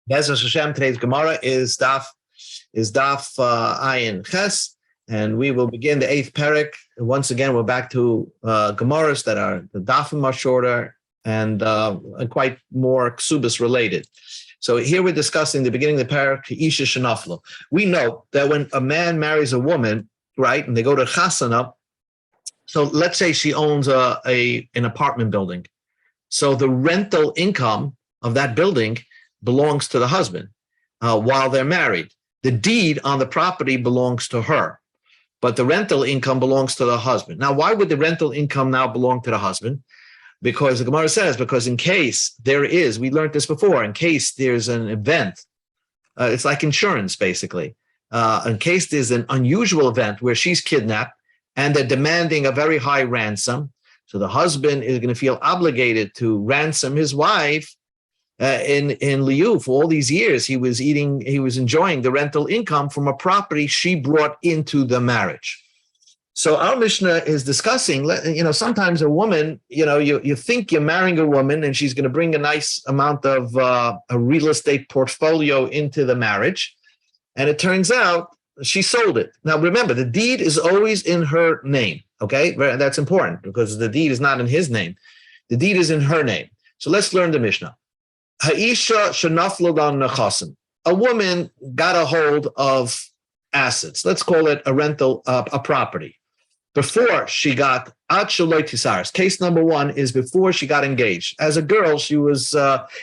Bezos Hashem, today's Gemara is Daf Ayin Ches, and we will begin the 8th Perek. Once again, we're back to Gemaras that are the Dafim are shorter and quite more Kesubos related. So here we're discussing the beginning of the Perek, Isha Shenaflo. We know that when a man marries a woman, right, and they go to Chasana, so let's say she owns an apartment building. So the rental income of that building belongs to the husband while they're married. The deed on the property belongs to her, but the rental income belongs to the husband. Now, why would the rental income now belong to the husband? Because the Gemara says, because in case there is, we learned this before, in case there's an event, it's like insurance basically. In case there's an unusual event where she's kidnapped and they're demanding a very high ransom, so the husband is going to feel obligated to ransom his wife. In Liu, for all these years, he was enjoying the rental income from a property she brought into the marriage. So our Mishnah is discussing, sometimes a woman, you think you're marrying a woman and she's going to bring a nice amount of a real estate portfolio into the marriage. And it turns out she sold it. Now, remember, the deed is always in her name. Okay, that's important because the deed is not in his name. The deed is in her name. So let's learn the Mishnah. Ha'isha shenaflo nechasim. A woman got a hold of assets. Let's call it a rental, a property. Before she got ad shaloi tisaris. Case number one is before she got engaged. As a girl, she was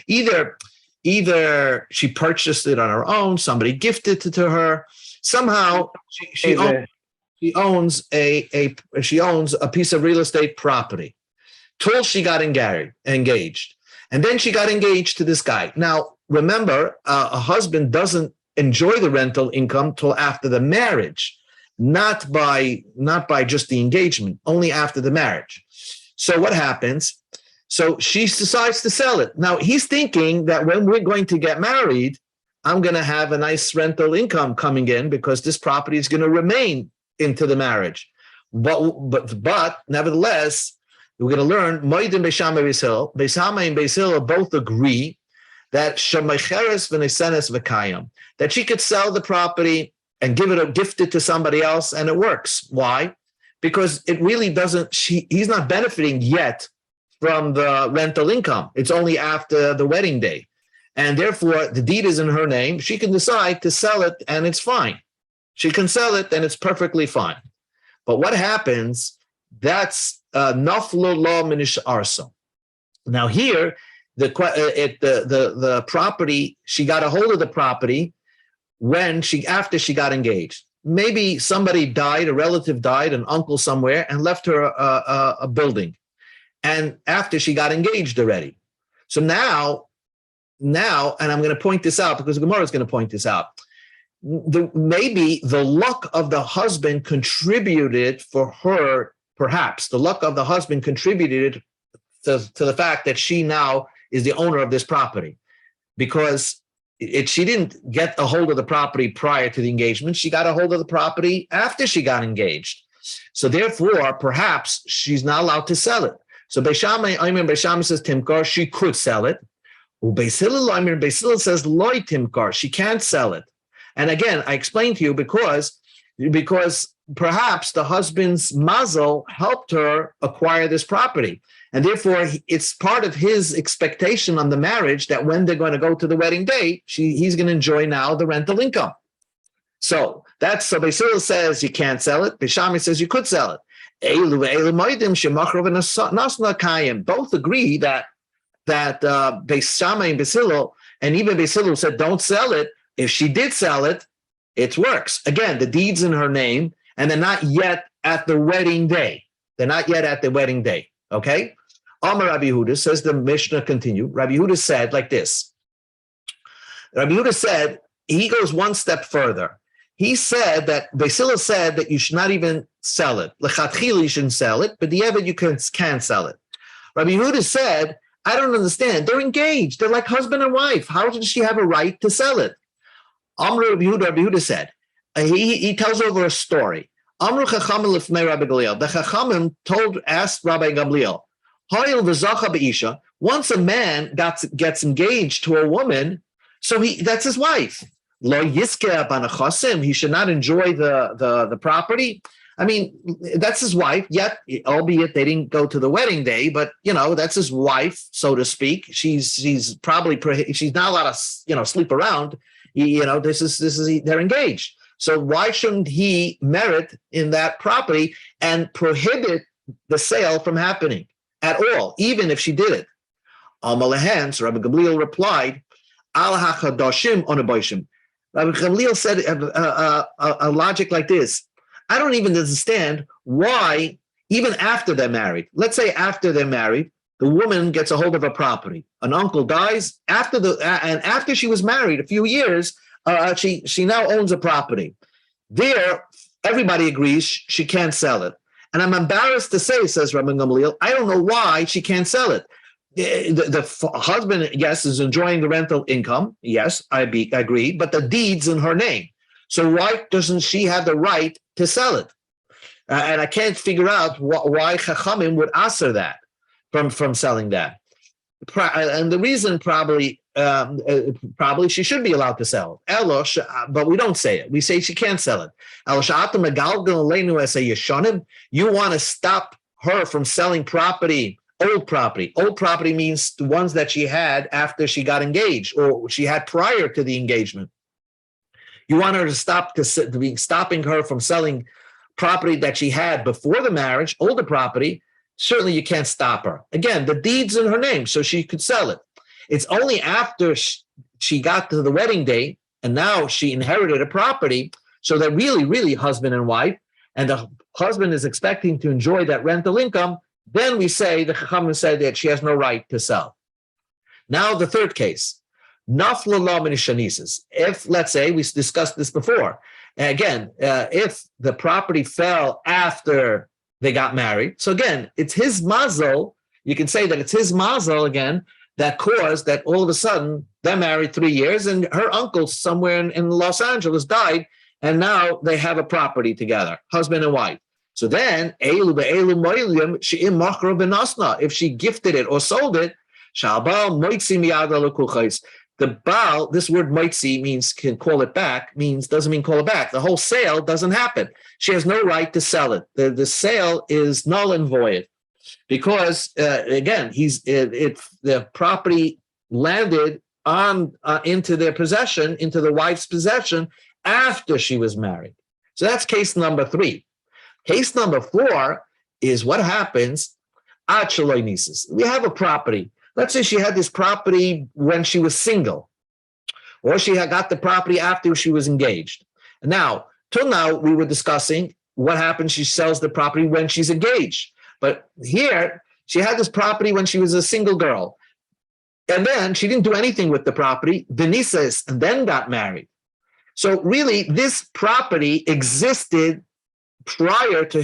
either she purchased it on her own, somebody gifted it to her. Somehow she owns a piece of real estate property till she got engaged. And then she got engaged to this guy. Now, remember, a husband doesn't enjoy the rental income till after the marriage, not by just the engagement, only after the marriage. So what happens? So she decides to sell it. Now, he's thinking that when we're going to get married, I'm going to have a nice rental income coming in because this property is going to remain into the marriage. But nevertheless, we're going to learn Moedim Beis Shammai Beis Hillel. Beis Shammai and Beis Hillel both agree that Shemaicheres v'Nesenes v'Kayam, that she could sell the property and gift it to somebody else, and it works. Why? Because it really doesn't. He's not benefiting yet from the rental income. It's only after the wedding day, and therefore the deed is in her name. She can decide to sell it, and it's fine. She can sell it, and it's perfectly fine. But what happens? That's naflo lo minish arso. Now here, the property, she got a hold of the property after she got engaged. Maybe somebody died, a relative died, an uncle somewhere, and left her a building. And after she got engaged already. So now, and I'm going to point this out because Gemara is going to point this out. Maybe the luck of the husband contributed for her. Perhaps the luck of the husband contributed to the fact that she now is the owner of this property, because she didn't get a hold of the property prior to the engagement. She got a hold of the property after she got engaged. So therefore, perhaps she's not allowed to sell it. So Beis Shammai says Timkar, she could sell it. Beis Hillel says Loi Timkar, she can't sell it. And again, I explained to you because perhaps the husband's mazel helped her acquire this property. And therefore, it's part of his expectation on the marriage that when they're going to go to the wedding day, he's going to enjoy now the rental income. So Beis Hillel says you can't sell it. Beis Shammai says you could sell it. Both agree that Beis Shammai and Beis Hillel, and even Beis Hillel said don't sell it. If she did sell it, it works. Again, the deed's in her name, and they're not yet at the wedding day. Okay? Amar Rabbi Yehuda, says the Mishnah continue. Rabbi Yehuda said like this. Rabbi Yehuda said, he goes one step further. He said that, Beis Hillel said that you should not even sell it. L'chatchila, you shouldn't sell it, but the Eved, you can sell it. Rabbi Yehuda said, I don't understand. They're engaged. They're like husband and wife. How does she have a right to sell it? Amr Rabbi Yehuda said, he tells over a story. Amru Chachamim lifnei Rabbi Gamliel. The Chachamim asked Rabbi Gamliel, Hayil v'zacha b'isha. Once a man gets engaged to a woman, So that's his wife. Lo yiskeh banachosim. He should not enjoy the property. I mean, that's his wife, yet, albeit they didn't go to the wedding day, but, that's his wife, so to speak. She's probably, she's not allowed to, sleep around. They're engaged. So why shouldn't he merit in that property and prohibit the sale from happening at all, even if she did it? Amalehem, so Rabbi Gamliel replied, Al hachadoshim onaboshim. Rabbi Gamliel said a logic like this. I don't even understand why, even after they're married, let's say after they're married, the woman gets a hold of a property. An uncle dies after she was married a few years, she now owns a property. There, everybody agrees she can't sell it. And I'm embarrassed to say, says Rabbi Gamliel, I don't know why she can't sell it. The husband, yes, is enjoying the rental income. Yes, I agree, but the deed's in her name. So why doesn't she have the right to sell it? And I can't figure out why Chachamim would answer that from selling that. And the reason probably she should be allowed to sell it. But we don't say it. We say she can't sell it. You want to stop her from selling property, old property. Old property means the ones that she had after she got engaged or she had prior to the engagement. You want her to stopping her from selling property that she had before the marriage, older property. Certainly you can't stop her. Again, the deed's in her name, so she could sell it. It's only after she got to the wedding day and now she inherited a property, so they're really, really husband and wife, and the husband is expecting to enjoy that rental income, then we say, the Chachamim said that she has no right to sell. Now the third case. If, let's say, we discussed this before, again, if the property fell after they got married, so again, it's his mazel, you can say that it's his mazel again, that caused that all of a sudden they're married 3 years and her uncle somewhere in Los Angeles died, and now they have a property together, husband and wife. So then, if she gifted it or sold it, the Baal, this word moitzi means can call it back, doesn't mean call it back. The whole sale doesn't happen. She has no right to sell it. The sale is null and void because, again, the property landed into their possession, into the wife's possession after she was married. So that's case number 3. Case number 4 is what happens at shaloi nisus. We have a property. Let's say she had this property when she was single, or she had got the property after she was engaged. Now, till now, we were discussing what happens. She sells the property when she's engaged. But here, she had this property when she was a single girl. And then she didn't do anything with the property, Denises, and then got married. So really, this property existed prior to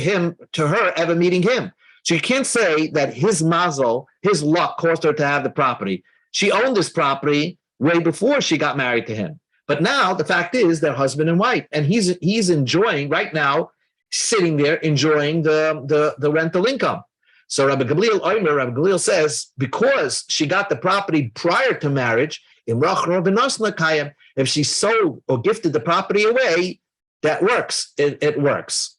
her ever meeting him. So you can't say that his mazel, his luck, caused her to have the property. She owned this property way before she got married to him. But now the fact is they're husband and wife, and he's enjoying right now, sitting there enjoying the rental income. So Rabbi Gamliel says because she got the property prior to marriage, if she sold or gifted the property away, that works. It works.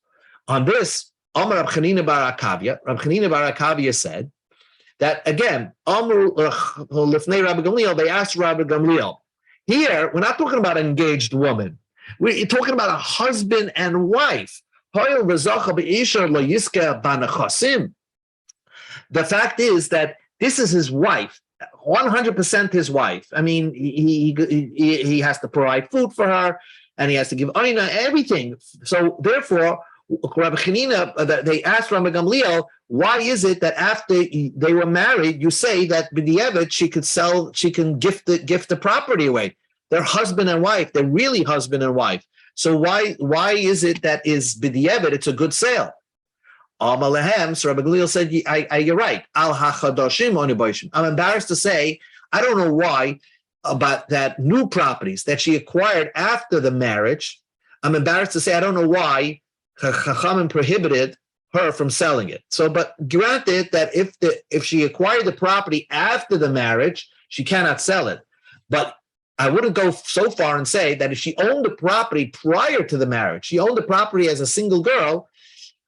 On this, Amar Rab Chanina bar Akavia said that again, Lifnei Rabbi Gamliel, they asked Rabbi Gamliel, here, we're not talking about an engaged woman. We're talking about a husband and wife. The fact is that this is his wife, 100% his wife. I mean, he has to provide food for her, and he has to give Aina, everything. So therefore, Rabbi Chanina, they asked Rabbi Gamliel, why is it that after they were married, you say that b'diavad she can gift the property away? They're husband and wife. They're really husband and wife. So why is it that is b'diavad? It's a good sale. Amalehem. So Rabbi Gamliel said, you're right. Al hachadoshim oniboshim. I'm embarrassed to say I don't know why about that new properties that she acquired after the marriage. I'm embarrassed to say I don't know why Chachamim prohibited her from selling it. So, but granted that if she acquired the property after the marriage, she cannot sell it. But I wouldn't go so far and say that if she owned the property prior to the marriage, she owned the property as a single girl,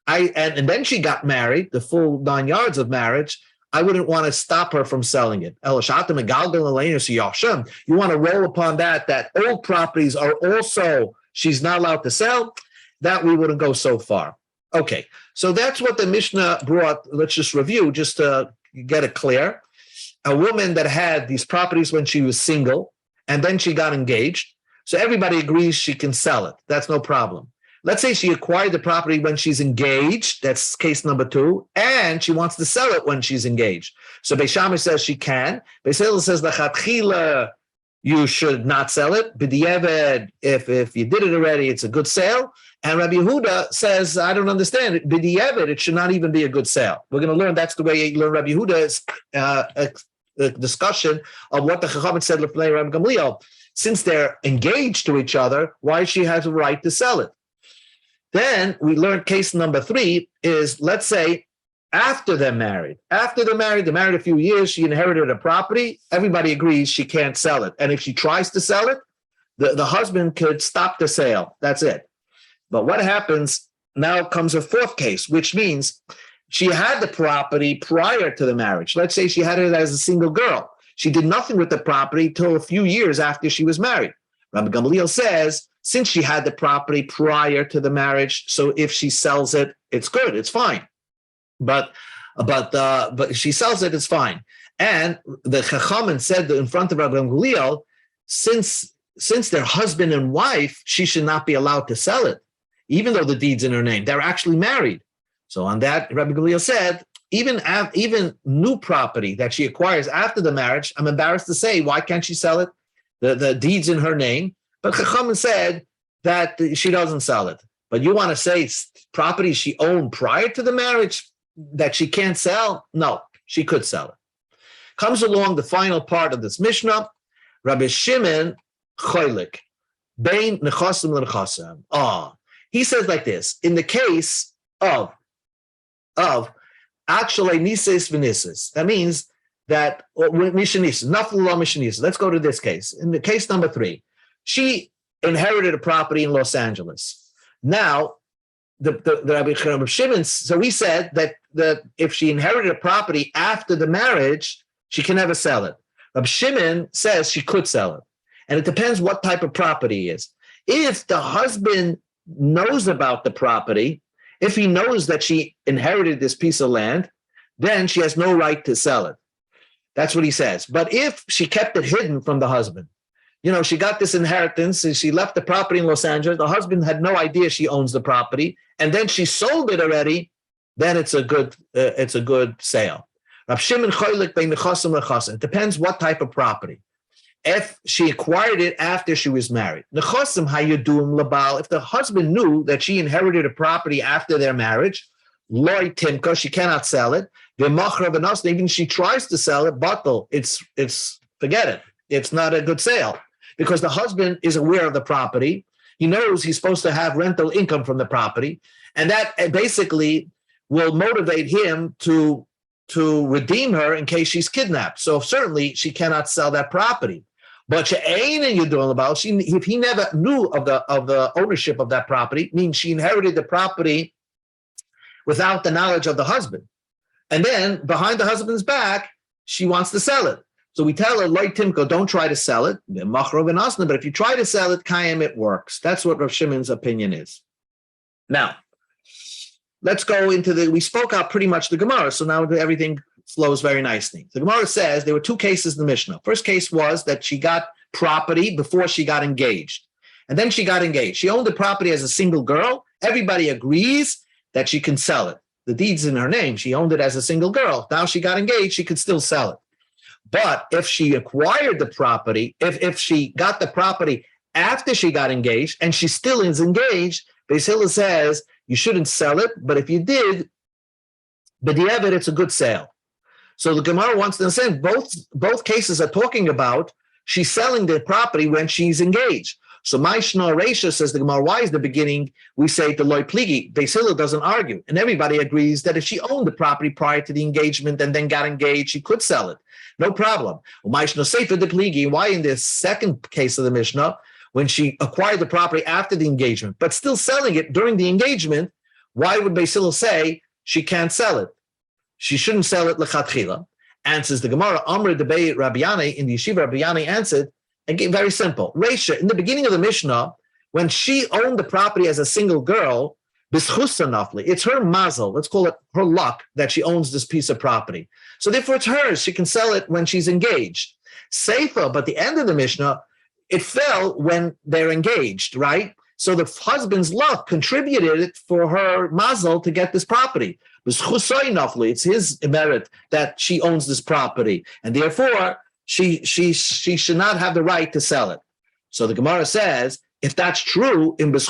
and then she got married, the full 9 yards of marriage, I wouldn't want to stop her from selling it. You want to roll upon that old properties are also, she's not allowed to sell, that we wouldn't go so far. Okay, so that's what the Mishnah brought. Let's just review, just to get it clear. A woman that had these properties when she was single, and then she got engaged, so everybody agrees she can sell it. That's no problem. Let's say she acquired the property when she's engaged. That's case number 2. And she wants to sell it when she's engaged. So Beis Shammai says she can. Beis Hillel says, L'chatchila, you should not sell it. B'diavad, if you did it already, it's a good sale. And Rabbi Yehuda says, I don't understand it. B'diavad, it should not even be a good sale. We're going to learn, that's the way you learn Rabbi Yehuda's discussion of what the Chachamim said, L'fnei Rabbi Gamliel. Since they're engaged to each other, why she has a right to sell it? Then we learned case number 3 is, let's say, after they're married. After they're married a few years, she inherited a property. Everybody agrees she can't sell it. And if she tries to sell it, the husband could stop the sale. That's it. But what happens, now comes a 4th case, which means she had the property prior to the marriage. Let's say she had it as a single girl. She did nothing with the property till a few years after she was married. Rabbi Gamliel says, since she had the property prior to the marriage, so if she sells it, it's good, it's fine. But she sells it, it's fine. And the Chachamim said in front of Rabbi Gamliel, since they're husband and wife, she should not be allowed to sell it, even though the deed's in her name. They're actually married. So on that, Rabbi Gamliel said, even new property that she acquires after the marriage, I'm embarrassed to say, why can't she sell it? The deed's in her name. But Chachamim said that she doesn't sell it. But you want to say property she owned prior to the marriage that she can't sell? No, she could sell it. Comes along the final part of this Mishnah, Rabbi Shimon Cholik, Bein Nechasim L'Nechasim. He says like this, in the case of actually Nises V'Nises, that means that Mishanis, Nafla Mishanis. Let's go to this case. In the case number 3, she inherited a property in Los Angeles. Now, the Rabbi Shimon, so he said that if she inherited a property after the marriage, she can never sell it. Rabbi Shimon says she could sell it. And it depends what type of property it is. If the husband knows about the property, if he knows that she inherited this piece of land, then she has no right to sell it. That's what he says. But if she kept it hidden from the husband, she got this inheritance and she left the property in Los Angeles, the husband had no idea she owns the property, and then she sold it already, then it's a good sale. Rav Shimon Cholik bein nechasim lechasim. It depends what type of property. If she acquired it after she was married, nechasim hayudum labal. If the husband knew that she inherited a property after their marriage, loy timka, she cannot sell it. V'machra v'nas, even if she tries to sell it, batal. It's forget it. It's not a good sale because the husband is aware of the property. He knows he's supposed to have rental income from the property, and that basically will motivate him to redeem her in case she's kidnapped. So certainly she cannot sell that property. But if he never knew of the ownership of that property, means she inherited the property without the knowledge of the husband. And then behind the husband's back, she wants to sell it. So we tell her, Loi Timko, don't try to sell it. But if you try to sell it, Kayim, it works. That's what Rav Shimon's opinion is. Now, let's go into we spoke out pretty much the Gemara, so now everything flows very nicely. The Gemara says there were 2 cases in the Mishnah. First case was that she got property before she got engaged. And then she got engaged. She owned the property as a single girl. Everybody agrees that she can sell it. The deed's in her name. She owned it as a single girl. Now she got engaged, she could still sell it. But if she acquired the property, if she got the property after she got engaged and she still is engaged, Beis Hillel says you shouldn't sell it, but if you did, b'diavad, it's a good sale. So the Gemara wants to understand both cases are talking about she's selling the property when she's engaged. So my Shna Reisha, says the Gemara, why is the beginning we say the loy pligi? Beis Hillel doesn't argue. And everybody agrees that if she owned the property prior to the engagement and then got engaged, she could sell it. No problem. My Shna Sefer the pligi, why in the second case of the Mishnah, when she acquired the property after the engagement, but still selling it during the engagement, why would Beis Hillel say she can't sell it? She shouldn't sell it lechatchila. Answers the Gemara, Amr Debei Rabbi Yanai, in the Yeshiva Rabbi Yanai answered, again, very simple. Reisha, in the beginning of the Mishnah, when she owned the property as a single girl, bischusa nafli, it's her mazel, let's call it her luck, that she owns this piece of property. So therefore it's hers. She can sell it when she's engaged. Seifa, but the end of the Mishnah, it fell when they're engaged, right? So the husband's luck contributed for her mazel to get this property. It's his merit that she owns this property, and therefore she should not have the right to sell it. So the Gemara says, if that's true, if it's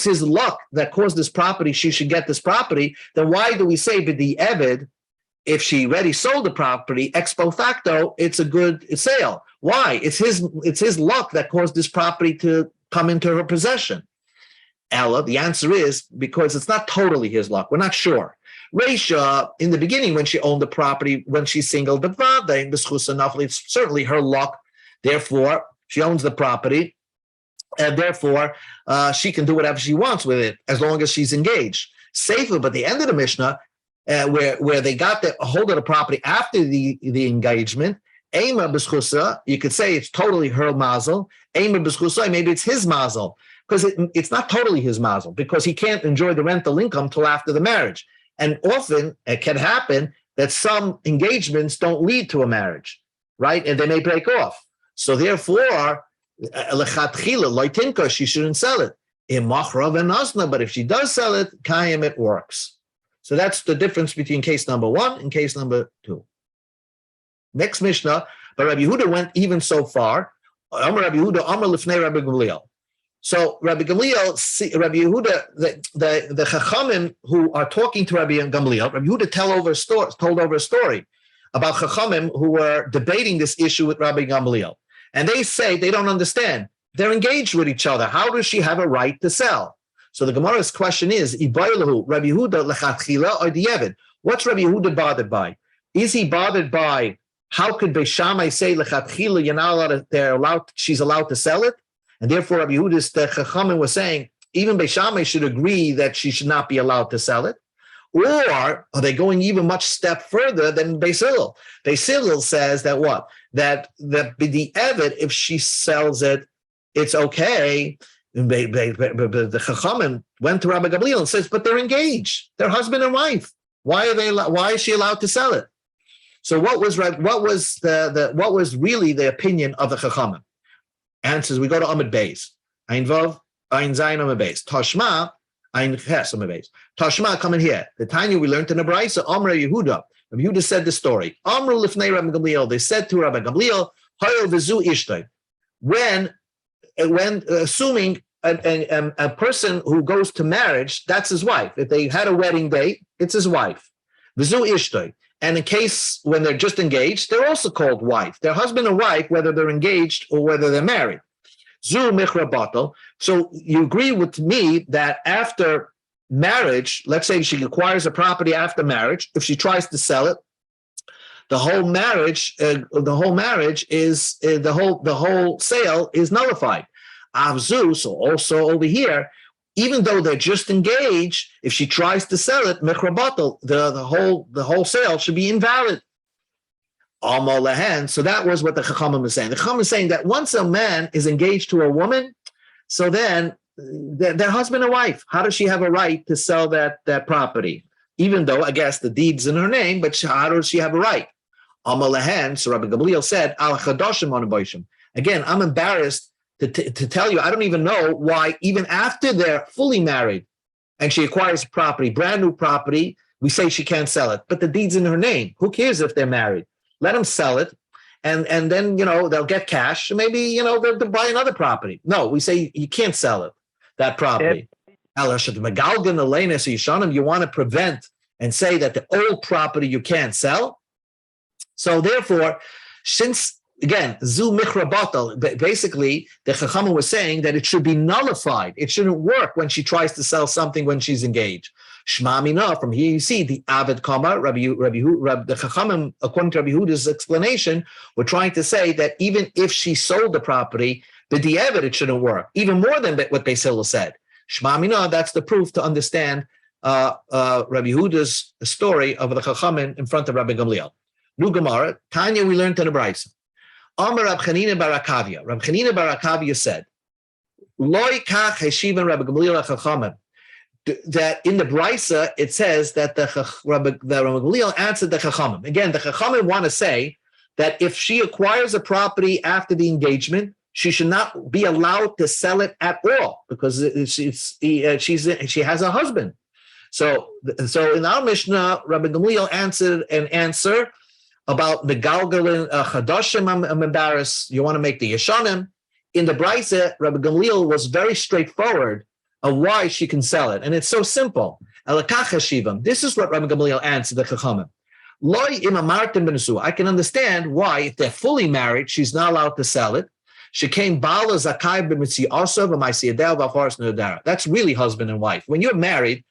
his luck that caused this property, she should get this property, then why do we say b'di eved, if she already sold the property, ex post facto, it's a good sale? Why? It's his luck that caused this property to come into her possession. Ella, the answer is because it's not totally his luck. We're not sure. Reisha, in the beginning, when she owned the property, when she's single, it's certainly her luck. Therefore, she owns the property, and therefore she can do whatever she wants with it as long as she's engaged. Safer, but the end of the Mishnah, where they got a hold of the property after the engagement, Ema b'schusa, you could say it's totally her mazel. Ema b'schusa, maybe it's his mazel, because it's not totally his mazel, because he can't enjoy the rental income till after the marriage. And often it can happen that some engagements don't lead to a marriage, right? And they may break off. So therefore, she shouldn't sell it. But if she does sell it, kayim, it works. So that's the difference between case number 1 and case number 2. Next Mishnah, but Rabbi Yehuda went even so far. Amar Rabbi Yehuda, Amar lifnei Rabbi Gamliel. So Rabbi Gamliel, Rabbi Yehuda, the Chachamim who are talking to Rabbi Gamliel, Rabbi Yehuda told over a story about Chachamim who were debating this issue with Rabbi Gamliel. And they say they don't understand. They're engaged with each other. How does she have a right to sell? So the Gemara's question is, Ibaylahu, Rabbi Yehuda lechatchila or di'evid? What's Rabbi Yehuda bothered by? Is he bothered by how could Beis Shammai say lechatchila she's allowed to sell it? And therefore Rabbi Yehuda's Chachamim was saying, even Beis Shammai should agree that she should not be allowed to sell it. Or are they going even much step further than Beis Hillel? Beis Hillel says that what? That the Eved, if she sells it, it's okay. The Chachamim went to Rabbi Gamliel and says, but they're engaged. They're husband and wife. Why is she allowed to sell it? So what was really the opinion of the Chachamim? Answers, we go to Amud Beis. Ein Vav, Ein Zayin Amud Beis. Tashma, Ein Ches Amud Beis. Tashma, come in here. The Tanya we learned in the Brayso, Amr Yehuda. Rabbi Yehuda said the story. Amr lifnei Rabbi Gamliel. They said to Rabbi Gamliel, Hayel v'zu ishtay. When assuming a person who goes to marriage, that's his wife. If they had a wedding date, it's his wife. V'zu ishtay. And in case when they're just engaged, they're also called wife. They're husband and wife, whether they're engaged or whether they're married. Zu michra batal. So you agree with me that after marriage, let's say she acquires a property after marriage, if she tries to sell it, the whole sale is nullified. Avzu, so also over here, even though they're just engaged, if she tries to sell it, mechrabatal, the whole sale should be invalid. Amal lehen. So that was what the Chachamim is saying. The Chachamim is saying that once a man is engaged to a woman, so then they're husband and wife. How does she have a right to sell that property? Even though, I guess, the deed's in her name, but how does she have a right? Amal lehen. So Rabbi Gamliel said, Al chadoshim anaboshim. Again, I'm embarrassed to tell you, I don't even know why, even after they're fully married and she acquires property, brand new property, we say she can't sell it, but the deed's in her name. Who cares if they're married? Let them sell it, and then, they'll get cash. Maybe, they'll buy another property. No, we say you can't sell it, that property. You want to prevent and say that the old property you can't sell. So therefore, since again, zu michra batal. Basically, the Chachamim was saying that it should be nullified. It shouldn't work when she tries to sell something when she's engaged. Shma mina. From here, you see the Abed Kama, the Chachamim, according to Rabbi Huda's explanation, were trying to say that even if she sold the property, the di'evet, it shouldn't work. Even more than what Beis Hillel said. Shma mina. That's the proof to understand Rabbi Huda's story of the Chachamim in front of Rabbi Gamliel. Nu Gemara, Tanya, we learned in the Brisa. Amar Rab Chanina bar Akavia. Rab Chanina bar Akavia said, Loi kach heshivan Rabbi Gamliel Chachamim. That in the Brisa, it says that the Rabbi Gamliel answered the Chachamim. Again, the Chachamim want to say that if she acquires a property after the engagement, she should not be allowed to sell it at all because she has a husband. So in our Mishnah, Rabbi Gamliel answered an answer about the Galgalin Chadashim. I'm embarrassed. You want to make the Yeshanim. In the Brisa, Rabbi Gamliel was very straightforward of why she can sell it. And it's so simple. This is what Rabbi Gamliel answered the Chachamim. I can understand why, if they're fully married, she's not allowed to sell it. That's really husband and wife. When you're married,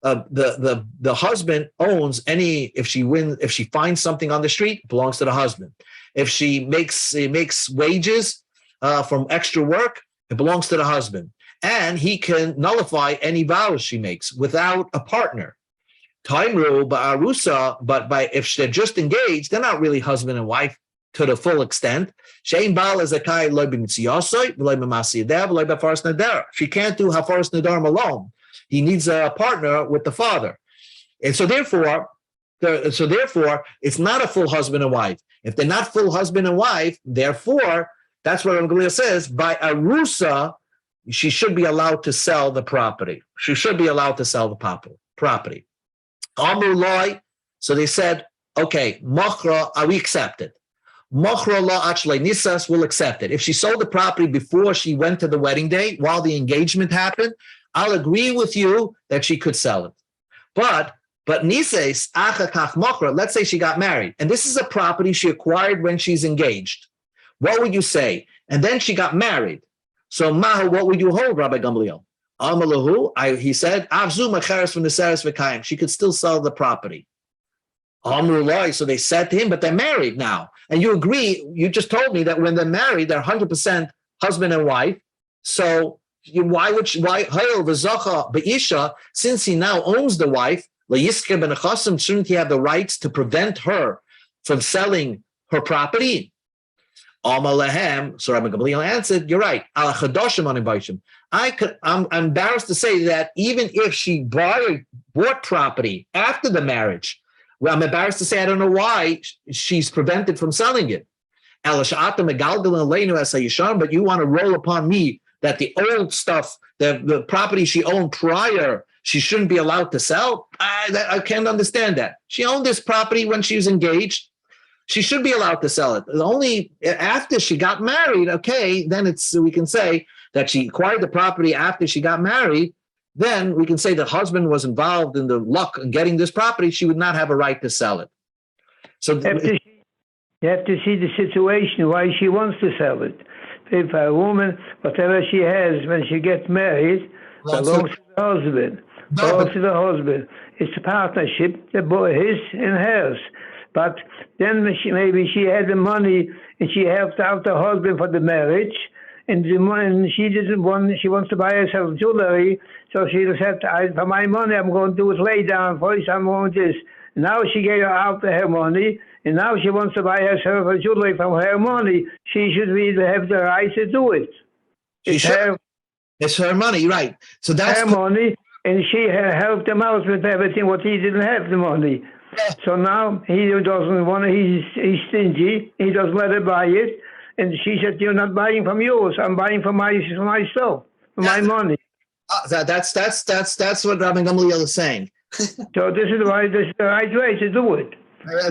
the husband owns any, if she finds something on the street, it belongs to the husband. If she makes wages from extra work, it belongs to the husband. And he can nullify any vows she makes without a partner. Taimru ba'arusa, but if they're just engaged, they're not really husband and wife to the full extent. She can't do hafaras nadarim alone. He needs a partner with the father, and so therefore, it's not a full husband and wife. If they're not full husband and wife, therefore, that's what Rabbi says. By arusa, she should be allowed to sell the property. She should be allowed to sell the property. Amrulai. So they said, okay, machra, we accept it. Machra la achlei nisas, will accept it. If she sold the property before she went to the wedding day, while the engagement happened, I'll agree with you that she could sell it. But nises achakach machra, let's say she got married, and this is a property she acquired when she's engaged. What would you say? And then she got married. So Mahu, what would you hold, Rabbi Gamliel? Amalahu, he said, Avzu macheres from the seres v'kayim. She could still sell the property. Amrullah, so they said to him, but they're married now. And you agree, you just told me that when they're married, they're 100% husband and wife. So why Hayel v'zacha be'isha, since he now owns the wife, layisker ben achasim, shouldn't he have the rights to prevent her from selling her property? Amalahem, so Rabbi Gamliel answered, you're right. I'm embarrassed to say that even if she bought property after the marriage, well, I'm embarrassed to say I don't know why she's prevented from selling it. But you want to roll upon me that the old stuff, the property she owned prior, she shouldn't be allowed to sell? I can't understand that. She owned this property when she was engaged. She should be allowed to sell it. Only after she got married, okay, then we can say that she acquired the property after she got married. Then we can say the husband was involved in the luck in getting this property. She would not have a right to sell it. So you have to see the situation, why she wants to sell it. If a woman, whatever she has when she gets married, belongs to the husband. Belongs to the husband. It's a partnership, the boy, his and hers. But then maybe she had the money and she helped out the husband for the marriage, and she didn't want. She wants to buy herself jewelry, so she said, "For my money, I'm going to do it lay down for you. I'm going to this." Now she gave out her money, and now she wants to buy herself a jewelry from her money. She should have the right to do it. It's her money, right? So that's her money, and she helped him out with everything. What he didn't have the money. So now he doesn't want to, he's stingy, he doesn't let her buy it, and she said, you're not buying from yours, I'm buying for myself, for my money. That's what Rabbi Gamliel is saying. So this is the right way to do it.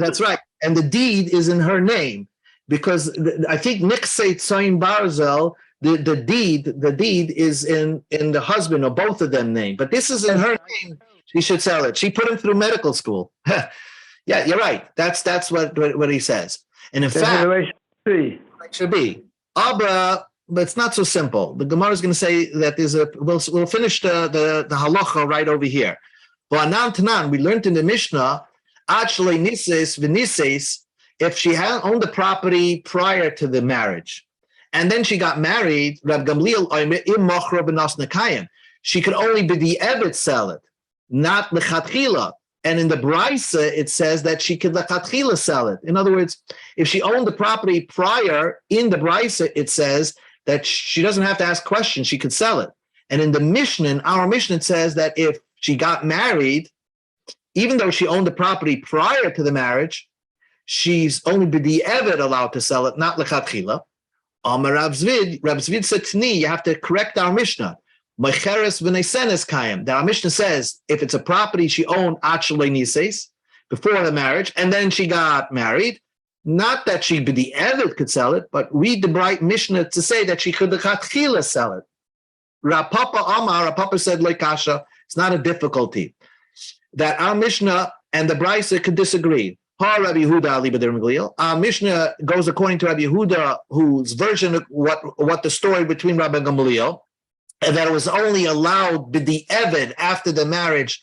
That's right. And the deed is in her name, because I think Niksei Tzoyin Barzel, the deed is in the husband or both of them name, but this is in her name. She should sell it. She put him through medical school. Yeah, you're right. That's what he says. And in fact, be. It should be. But it's not so simple. The Gemara is going to say that we'll finish the halacha right over here. But Tanan, we learned in the Mishnah, actually nises v'nises, if she had owned the property prior to the marriage, and then she got married, Rab Gamliel im mochra b'nas nekayim, she could only be the evet sell it, not lechatchila. And in the Brisa, it says that she could lechatchila sell it. In other words, if she owned the property prior, in the Brisa, it says that she doesn't have to ask questions, she could sell it. And in the Mishnah, in our Mishnah, it says that if she got married, even though she owned the property prior to the marriage, she's only b'di'evet allowed to sell it, not lechatchila. Rav Zvid said to me, you have to correct our Mishnah. Mecheres v'nesenes kayim. That our Mishnah says if it's a property she owned actually nises before the marriage, and then she got married, not that she b'di'evet could sell it, but read the bright Mishnah to say that she could lechatchila sell it. Rav Papa said lekasha. It's not a difficulty. That our Mishnah and the Brisa could disagree. Our Mishnah goes according to Rabbi Yehuda, whose version of what the story between Rabbi Gamliel, and that it was only allowed b'di'evet after the marriage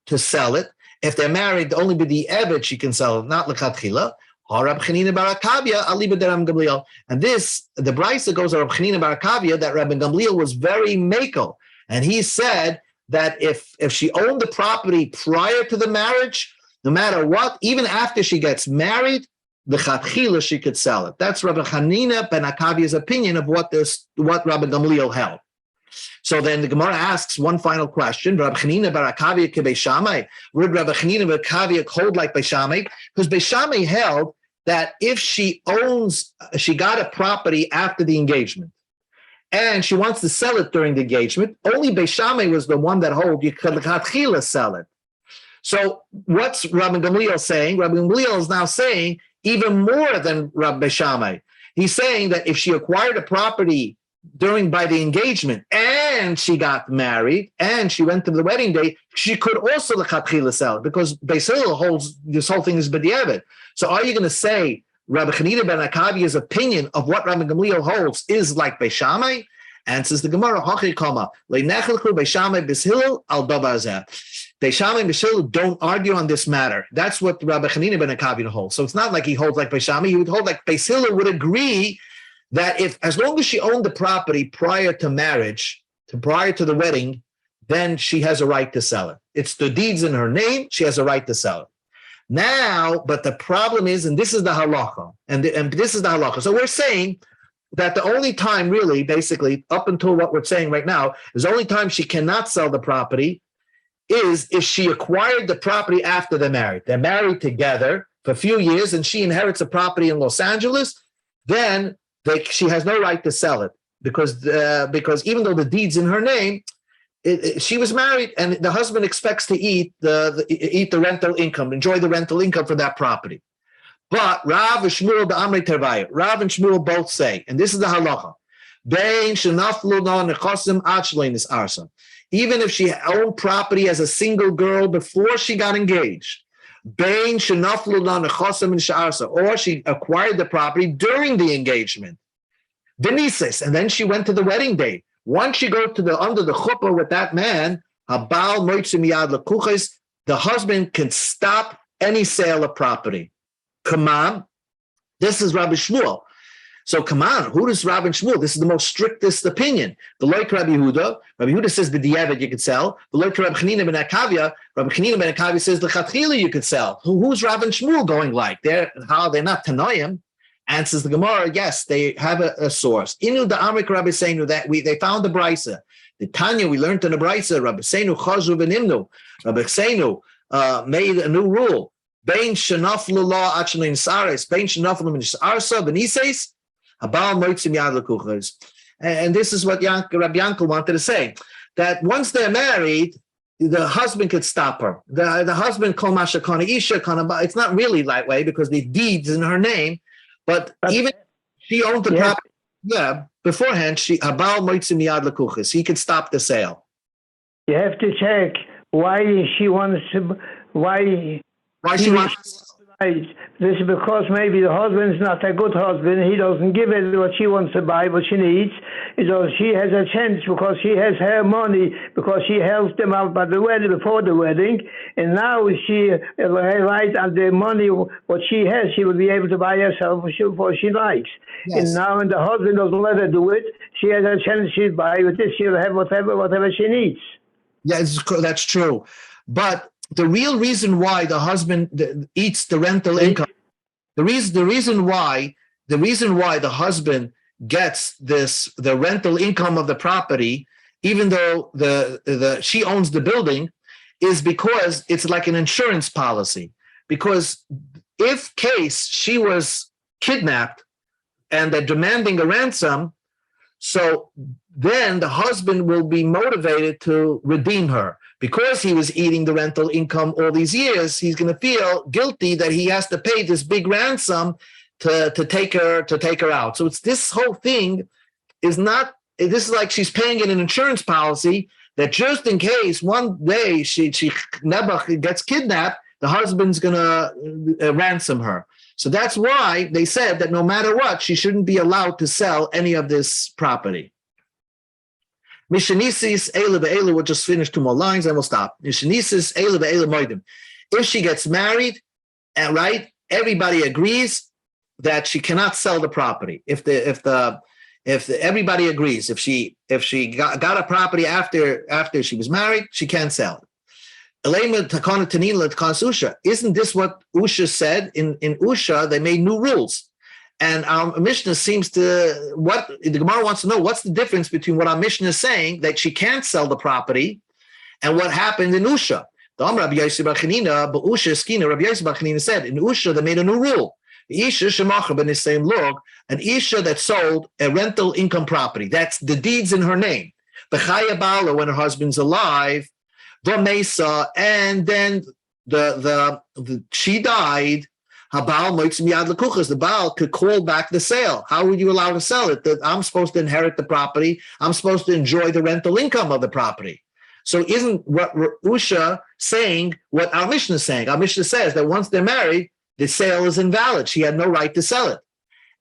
to sell it. If they're married, only b'di'evet she can sell it, not l'chatchila. And this, the Brisa goes to Rab Chanina bar Akavia, that Rabbi Gamliel was very makel, and he said that if she owned the property prior to the marriage, no matter what, even after she gets married, the chatchila she could sell it. That's Rabbi Chanina ben Akavia's opinion of what Rabbi Gamliel held. So then the Gemara asks one final question: Rabbi Chanina bar Akavia ke Beishamai? Would Rabbi Chanina bar Akavia hold like Beishamai? Because Beishamai held that if she got a property after the engagement, and she wants to sell it during the engagement, only Beishamai was the one that hold you could lechatchila sell it. So what's Rabbi Gamliel saying? Rabbi Gamliel is now saying even more than Rabbi Beishamai. He's saying that if she acquired a property by the engagement and she got married and she went to the wedding day, she could also lechatchila sell it, because Beis Hillel holds this whole thing is b'di'evet. So are you going to say Rabbi Chanina ben Akavia's opinion of what Rabbi Gamliel holds is like Beishamai? Answers the Gemara, Hachi Kama, Leinechelchu Beishamai Beis Hillel al davar zeh. Beishamai and Beis Hillel don't argue on this matter. That's what Rabbi Chanina ben Akavia holds. So it's not like he holds like Beishamai. He would hold like Beis Hillel would agree that as long as she owned the property prior to marriage, prior to the wedding, then she has a right to sell it. It's the deeds in her name. She has a right to sell it. Now, but the problem is, and this is the halacha, and this is the halacha. So we're saying that the only time really, basically, up until what we're saying right now, is the only time she cannot sell the property is if she acquired the property after they're married. They're married together for a few years, and she inherits a property in Los Angeles, then she has no right to sell it, because even though the deed's in her name, she was married, and the husband expects to eat the rental income, enjoy the rental income for that property. But Rav and Shmuel b'amrei tervaya, Rav and Shmuel both say, and this is the halacha, bein shenaflu no nechosim ad shleinis arsa. Even if she owned property as a single girl before she got engaged, bein shenaflu no nechosim in sha'arsa, or she acquired the property during the engagement, v'nises, and then she went to the wedding day. Once she goes under the chuppah with that man, habal moitzi miyad lekuches, the husband can stop any sale of property. Come on, this is Rabbi Shmuel. So come on, who does Rabbi Shmuel? This is the most strictest opinion. The like Rabbi Yehuda says the diavad you could sell. The like Rabbi Chanina ben Akavia, Rabbi Chanina ben Akavia says the chatchila you could sell. Who's Rabbi Shmuel going like? They're not Tanoim. Answers the Gemara, yes, they have a source. Inu the Amrik Rabbi Seinu, that they found the Brisa. The Tanya, we learned in the Brisa, Rabbi Seinu Chazru v'nimnu. Rabbi Seinu made a new rule. Bein shenaflu la achlin sares, bein shenaflu min arsa b'nises, habal moitzim yad lekuches. And this is what Rabbi Yankel wanted to say, that once they're married, the husband could stop her. The husband kol masha kana isha kana. It's not really that way because the deed's in her name. But even she owned the property, beforehand, he could stop the sale. You have to check why she wants to, why she wants Right. This is because maybe the husband's not a good husband. He doesn't give her what she wants to buy, what she needs. So she has a chance because she has her money, because she helped them out by the wedding, before the wedding. And now she, right on the money, what she has, she will be able to buy herself what she likes. Yes. And now when the husband doesn't let her do it, she has a chance she'll buy with this. She'll have whatever she needs. Yeah, that's true. But the real reason why the husband eats the rental income, the reason why the husband gets the rental income of the property, even though she owns the building, is because it's like an insurance policy. Because if case she was kidnapped and they're demanding a ransom, so then the husband will be motivated to redeem her. Because he was eating the rental income all these years, he's going to feel guilty that he has to pay this big ransom to take her out. So it's this whole thing is not. This is like she's paying in an insurance policy that just in case one day she Nebuch gets kidnapped, the husband's going to ransom her. So that's why they said that no matter what, she shouldn't be allowed to sell any of this property. Mishanisis Eila Be'ela, we'll just finish 2 more lines and we'll stop. Mishanisis Eila Be'ela Moedim. If she gets married, and right, everybody agrees that she cannot sell the property. If everybody agrees, if she got a property after she was married, she can't sell it. Isn't this what Usha said? In Usha, they made new rules. And our Mishnah seems to, what the Gemara wants to know, what's the difference between what our Mishnah is saying, that she can't sell the property, and what happened in Usha. The Rabbi Yosef bar Chanina, but Usha Skina, Rabbi Yosef bar Chanina said, in Usha, they made a new rule. Isha shemacher ben the same log, an Isha that sold a rental income property. That's the deeds in her name. B'chaya bala, when her husband's alive, the mesa, and then she died. The Baal could call back the sale. How were you allowed to sell it? That I'm supposed to inherit the property. I'm supposed to enjoy the rental income of the property. So isn't what Usha saying what our Mishnah is saying? Our Mishnah says that once they're married, the sale is invalid. She had no right to sell it.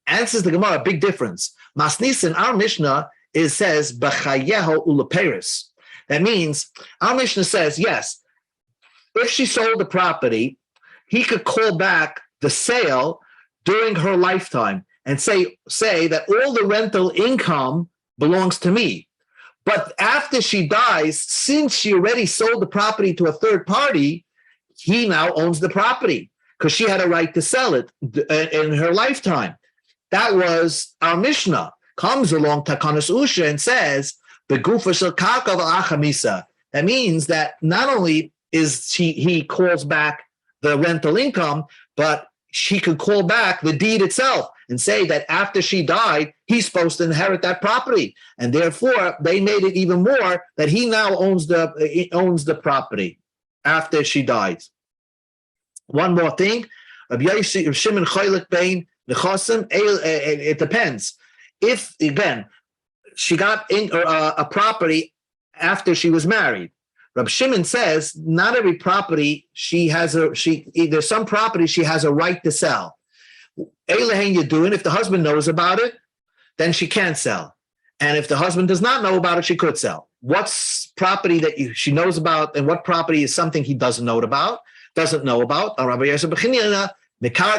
Answers the Gemara, big difference. Masnisin, our Mishnah says, B'chayeho uleperis. That means our Mishnah says, yes, if she sold the property, he could call back the sale during her lifetime and say that all the rental income belongs to me. But after she dies, since she already sold the property to a third party, he now owns the property because she had a right to sell it in her lifetime. That was our Mishnah. Comes along Takanas Usha and says, Begufa shel karka v'achamisa. That means that not only is he calls back the rental income, but she could call back the deed itself and say that after she died, he's supposed to inherit that property. And therefore, they made it even more that he now owns the property after she dies. One more thing. It depends. If, again, she got a property after she was married, Rab Shimon says not every property there's some property she has a right to sell. Eilehain you're doing, if the husband knows about it, then she can't sell. And if the husband does not know about it, she could sell. What's property that she knows about, and what property is something he doesn't know about? Rabbi Yosef B'chinina,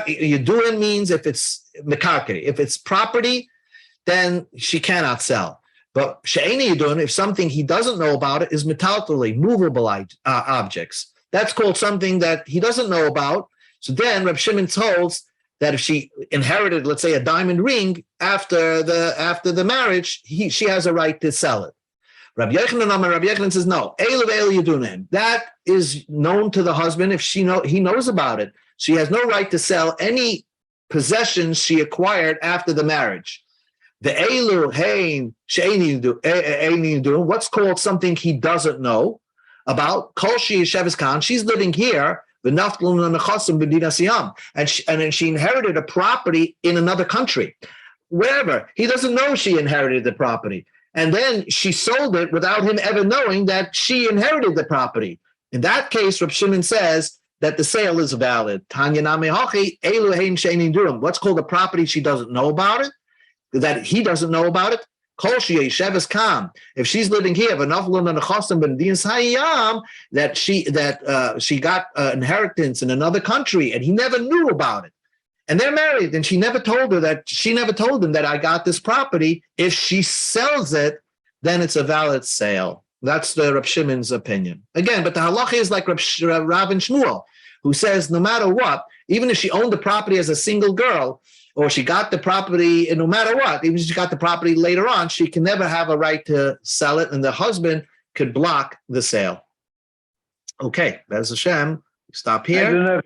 you're doing means if it's mekarke. If it's property, then she cannot sell. But she'eni yidun, if something he doesn't know about it is metaltali, movable objects. That's called something that he doesn't know about. So then Reb Shimon holds that if she inherited, let's say, a diamond ring after the marriage, she has a right to sell it. Rabbi Yochanan says no. That is known to the husband if he knows about it. She has no right to sell any possessions she acquired after the marriage. The Eilu Hain Sheini do what's called something he doesn't know about. Kol Shi Shevis Khan, she's living here, and she inherited a property in another country. Wherever. He doesn't know she inherited the property. And then she sold it without him ever knowing that she inherited the property. In that case, Reb Shimon says that the sale is valid. Tanya Name Hachi, Elu Hein Sheinin Durum. What's called a property she doesn't know about it, that he doesn't know about it. Kol Sheyesh Kam. If she's living here, that she got inheritance in another country and he never knew about it. And they're married, and she never told him that I got this property. If she sells it, then it's a valid sale. That's the Reb Shimon's opinion. Again, but the halacha is like Rav and Shmuel, who says no matter what, even if she owned the property as a single girl, or she got the property, no matter what, even if she got the property later on, she can never have a right to sell it, and the husband could block the sale. Okay, that's Hashem. Stop here.